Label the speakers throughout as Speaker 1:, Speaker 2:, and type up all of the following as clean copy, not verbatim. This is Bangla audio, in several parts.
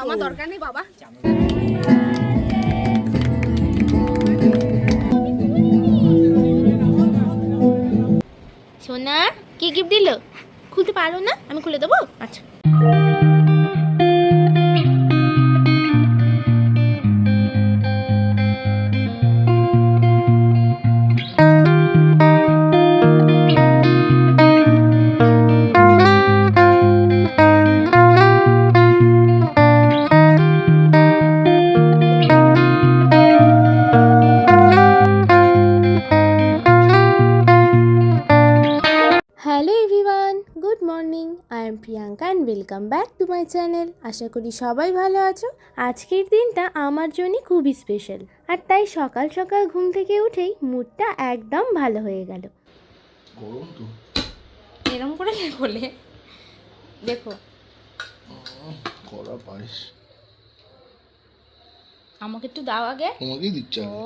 Speaker 1: আমার দরকার নেই বাবা। সোনা কি গিফট দিল? খুলতে পারো না? আমি খুলে দেবো। আচ্ছা hello everyone, good morning. I am Priyanka and welcome back to my channel. আশা করি সবাই ভালো আছো। আজকের দিনটা আমার জন্য খুবই স্পেশাল, আর তাই সকাল সকাল ঘুম থেকে উঠেই মুডটা একদম ভালো হয়ে গেল।
Speaker 2: গরম তো
Speaker 1: এরকম করে বলে দেখো
Speaker 2: কড়া পায়েস
Speaker 1: আমাকে একটু দাও আগে।
Speaker 2: তোমাকেই দিচ্ছে
Speaker 1: ও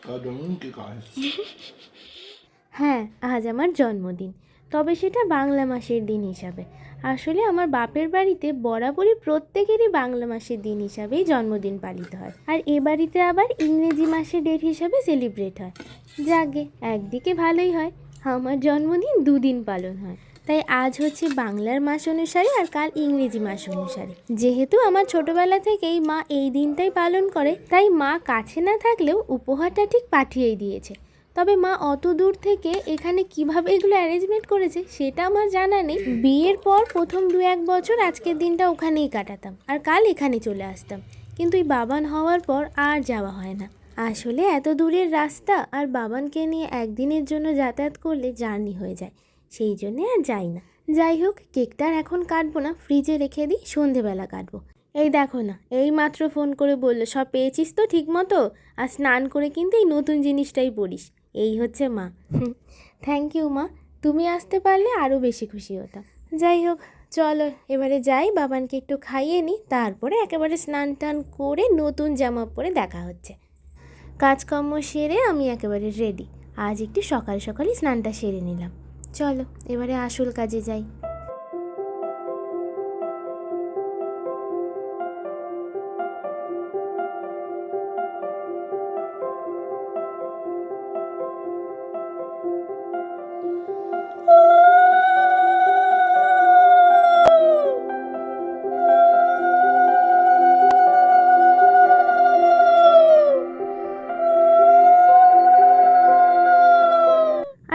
Speaker 2: তার জন্মদিন কে কাজ?
Speaker 1: হ্যাঁ, আজ আমার জন্মদিন, তবে সেটা বাংলা মাসের দিন হিসাবে। আসলে আমার বাপের বাড়িতে বরাবরই প্রত্যেকেরই বাংলা মাসের দিন হিসাবেই জন্মদিন পালিত হয়, আর এ বাড়িতে আবার ইংরেজি মাসের ডেট হিসাবে সেলিব্রেট হয়। যাকে একদিকে ভালোই হয়, আমার জন্মদিন দুদিন পালন হয়। তাই আজ হচ্ছে বাংলার মাস অনুসারে আর কাল ইংরেজি মাস অনুসারে। যেহেতু আমার ছোটবেলা থেকেই মা এই দিনটাই পালন করে, তাই মা কাছে না থাকলেও উপহারটা ঠিক পাঠিয়েই দিয়েছে। তবে মা অত দূর থেকে এখানে কিভাবে এগুলো অ্যারেঞ্জমেন্ট করেছে সেটা আমার জানা নেই। বিয়ের পর প্রথম 2-1 বছর আজকের দিনটা ওখানেই কাটাতাম, আর কাল এখানে চলে আসতাম। কিন্তু এই বাবান হওয়ার পর আর যাওয়া হয় না। আসলে এত দূরের রাস্তা আর বাবানকে নিয়ে একদিনের জন্য যাতায়াত করলে জার্নি হয়ে যায়, সেই জন্যে আর যাই না। যাই হোক, কেকটা আর এখন কাটবো না, ফ্রিজে রেখে দিই, সন্ধেবেলা কাটবো। এই দেখো না, এই মাত্র ফোন করে বললো সব পেয়েছিস তো ঠিক মতো, আর স্নান করে কিন্তু এই নতুন জিনিসটাই পরিস। এই হচ্ছে মা। থ্যাংক ইউ মা, তুমি আসতে পারলে আরও বেশি খুশি হতাম। যাই হোক, চলো এবারে যাই, বাবানকে একটু খাইয়ে নিই, তারপরে একেবারে স্নান টান করে নতুন জামা পরে দেখা হচ্ছে। কাজকর্ম সেরে আমি একেবারে রেডি। আজ একটু সকাল সকালই স্নানটা সেরে নিলাম। চলো এবারে আসল কাজে যাই।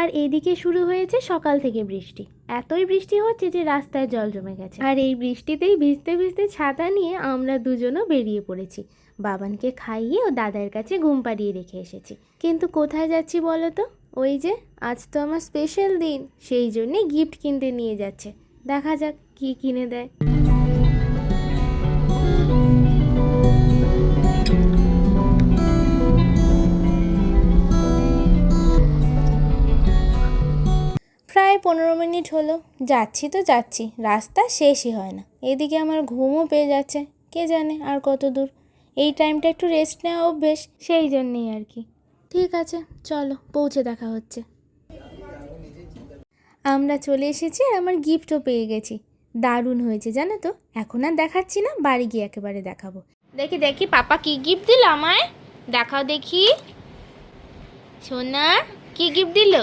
Speaker 1: আর এদিকে শুরু হয়েছে সকাল থেকে বৃষ্টি। এতই বৃষ্টি হচ্ছে যে রাস্তায় জল জমে গেছে, আর এই বৃষ্টিতেই ভিজতে ভিজতে ছাতা নিয়ে আমরা দুজনও বেরিয়ে পড়েছি। বাবানকে খাইয়ে ও দাদার কাছে ঘুম পাড়িয়ে রেখে এসেছি। কিন্তু কোথায় যাচ্ছি বলো তো? ওই যে আজ তো আমার স্পেশাল দিন, সেই জন্যে গিফট কিনতে নিয়ে যাচ্ছে। দেখা যাক কি কিনে দেয়। প্রায় 15 মিনিট হলো, যাচ্ছি তো যাচ্ছি, রাস্তা শেষই হয় না। এদিকে আমার ঘুমও পেয়ে যাচ্ছে, কে জানে আর কত দূর। এই টাইমটা একটু রেস্ট নেওয়া অভ্যেস, সেই জন্যেই আর কি। ঠিক আছে, চলো পৌঁছে দেখা হচ্ছে। আমরা চলে এসেছি আর আমার গিফটও পেয়ে গেছি। দারুণ হয়েছে জানো তো। এখন আর দেখাচ্ছি না, বাড়ি গিয়ে একেবারে দেখাবো। দেখি দেখি পাপা কি গিফট দিল আমায়, দেখাও দেখি। সোনা কি গিফট দিল?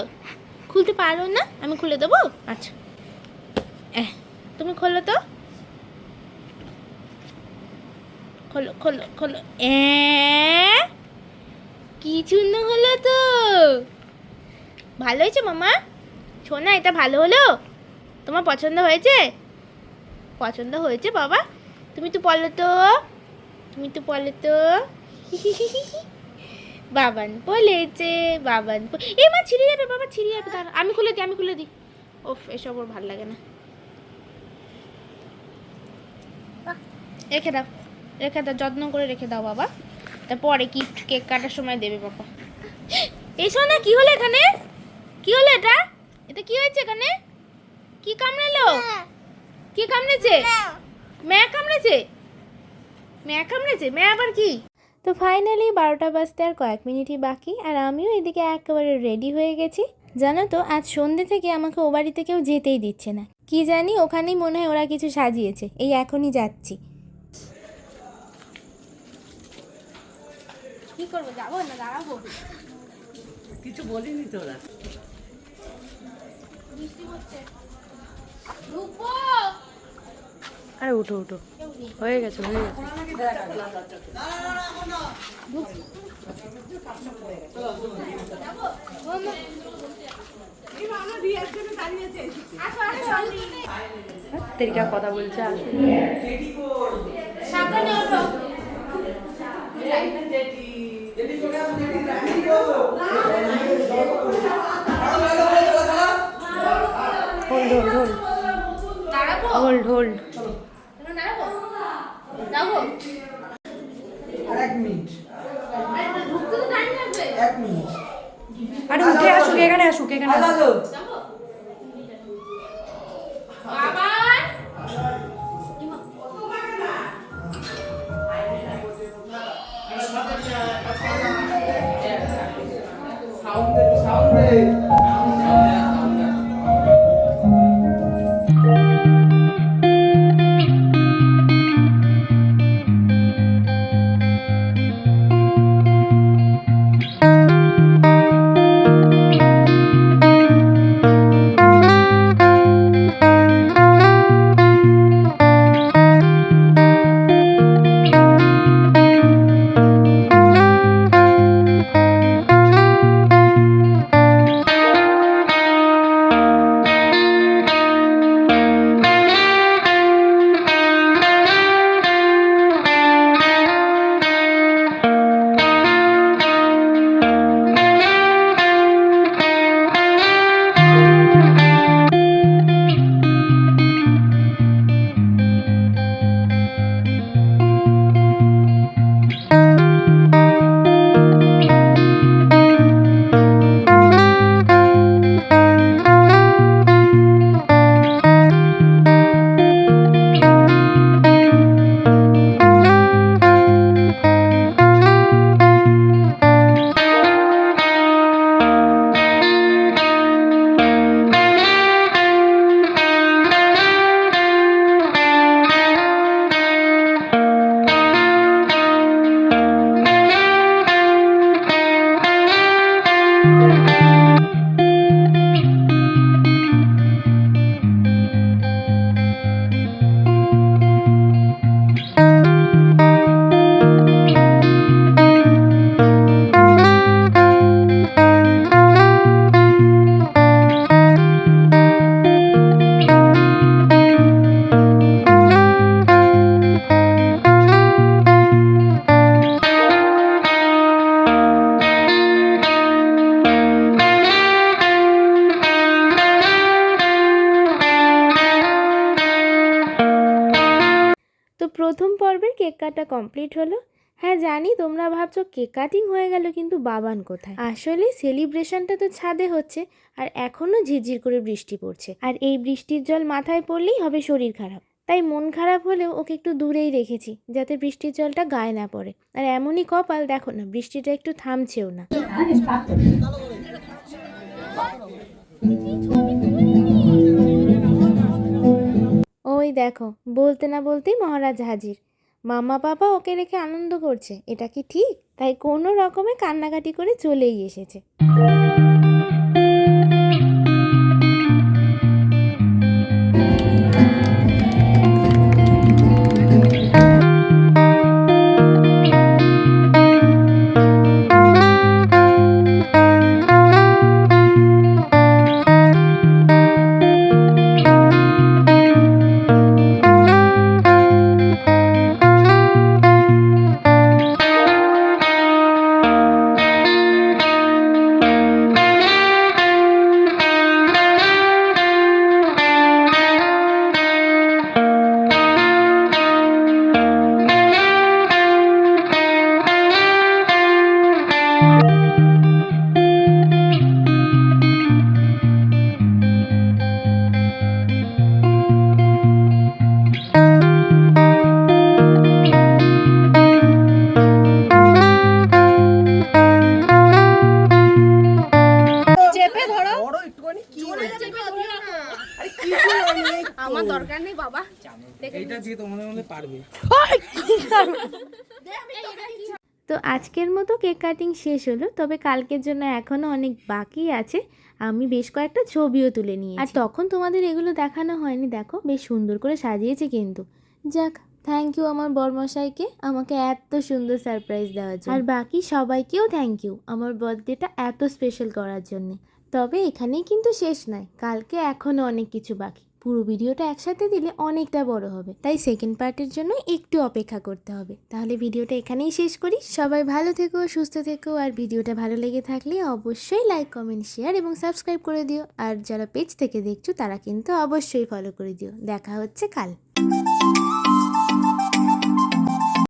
Speaker 1: খুলতে পারো না? আমি খুলে দেবো। আচ্ছা তুমি খোলো তো, খোলো খোলো খোলো। কি সুন্দর হলো তো, ভালো হয়েছে মামা। সোনা এটা ভালো হলো, তোমার পছন্দ হয়েছে? পছন্দ হয়েছে বাবা? তুমি তো বলো তো, তুমি তো বলো তো। বাবান বলেছে, বাবান এ মা ছিঁড়ে যাবে, বাবা ছিঁড়ে যাবে, তার আমি খুলে দিই, আমি খুলে দিই। ওফ, এসব ওর ভালো লাগে না। রেখে দাও, রেখে দাও, যত্ন করে রেখে দাও বাবা, তারপরে গিফট কেক কাটার সময় দেবে বাবা। এই শোনা, কি হলো এখানে? কি হলো এটা? এটা কি হয়েছে এখানে? কি কামড়ালো? কি কামড়েছে? ম্যা কামড়েছে? ম্যা কামড়েছে? ম্যা আবার কি? তো ফাইনালি 12টা বাজতে আর কয়েক মিনিটই বাকি, আর আমিও এদিকে একেবারে রেডি হয়ে গেছি। জানো তো আজ সন্ধ্যে থেকে আমাকে ও বাড়িতে কেউ যেতেই দিচ্ছে না, কি জানি ওখানেই মনে হয় ওরা কিছু সাজিয়েছে, এই এখনই যাচ্ছি। কি করবো, যাবো না দাঁড়াবো?
Speaker 3: কিছু বলিনি তোরা।
Speaker 1: বৃষ্টি হচ্ছে, ঢুকবো?
Speaker 3: আরে উঠো উঠো, হয়ে গেছে হয়ে গেছে। তেরিকা কথা বলছে, আসলে
Speaker 1: সাবধানে ওঠো।
Speaker 3: হোল্ড হোল্ড হোল্ড
Speaker 1: দাঁড়াবো?
Speaker 3: Hold hold.
Speaker 1: দাঁড়াবো? যাবো?
Speaker 4: এক মিনিট,
Speaker 1: আরে ঢুকতে তো টাইম লাগবে।
Speaker 4: এক মিনিট।
Speaker 3: আরে উঠে আসুক, এখানে আসুক, এখানে আসুক।
Speaker 4: দাদু
Speaker 1: যাবো? আবার
Speaker 4: সাউন্ড দে।
Speaker 1: তো প্রথম পর্বের কেক কাটা কমপ্লিট হলো। হ্যাঁ জানি তোমরা ভাবছো কেক কাটিং হয়ে গেল, কিন্তু বাবান কোথায়? আসলে সেলিব্রেশনটা তো ছাদে হচ্ছে, আর এখনও ঝিরঝির করে বৃষ্টি পড়ছে, আর এই বৃষ্টির জল মাথায় পড়লেই হবে শরীর খারাপ। তাই মন খারাপ হলেও ওকে একটু দূরেই রেখেছি, যাতে বৃষ্টির জলটা গায়ে না পড়ে। আর এমনই কপাল, দেখো না বৃষ্টিটা একটু থামছেও না। ওই দেখো, বলতে না বলতেই মহারাজ হাজির। মামা পাপা ওকে রেখে আনন্দ করছে, এটা কি ঠিক? তাই কোনো রকমে কান্নাকাটি করে চলেই এসেছে।
Speaker 5: দরকার নেই বাবা।
Speaker 4: এইটা দিয়ে তোমাদের মধ্যে পারবে।
Speaker 1: তো আজকের মতো কেক কাটিং শেষ হলো, তবে কালকের জন্য এখনও অনেক বাকি আছে। আমি বেশ কয়েকটা ছবিও তুলে নিয়েছি, আর তখন তোমাদের এগুলো দেখানো হয়নি। দেখো বেশ সুন্দর করে সাজিয়েছে কিন্তু। যাক, থ্যাংক ইউ আমার বরমশাইকে আমাকে এত সুন্দর সারপ্রাইজ দেওয়ার জন্য, আর বাকি সবাইকেও থ্যাংক ইউ আমার বার্থডেটা এত স্পেশাল করার জন্যে। তবে এখানেই কিন্তু শেষ নয়, কালকে এখনও অনেক কিছু বাকি। পুরো ভিডিওটা একসাথে দিলে অনেকটা বড় হবে, তাই সেকেন্ড পার্টের জন্য একটু অপেক্ষা করতে হবে। তাহলে ভিডিওটা এখানেই শেষ করি। সবাই ভালো থেকো, সুস্থ থেকো, আর ভিডিওটা ভালো লেগে থাকলে অবশ্যই লাইক, কমেন্ট, শেয়ার এবং সাবস্ক্রাইব করে দিও। আর যারা পেজ থেকে দেখছো তারা কিন্তু অবশ্যই ফলো করে দিও। দেখা হচ্ছে কাল।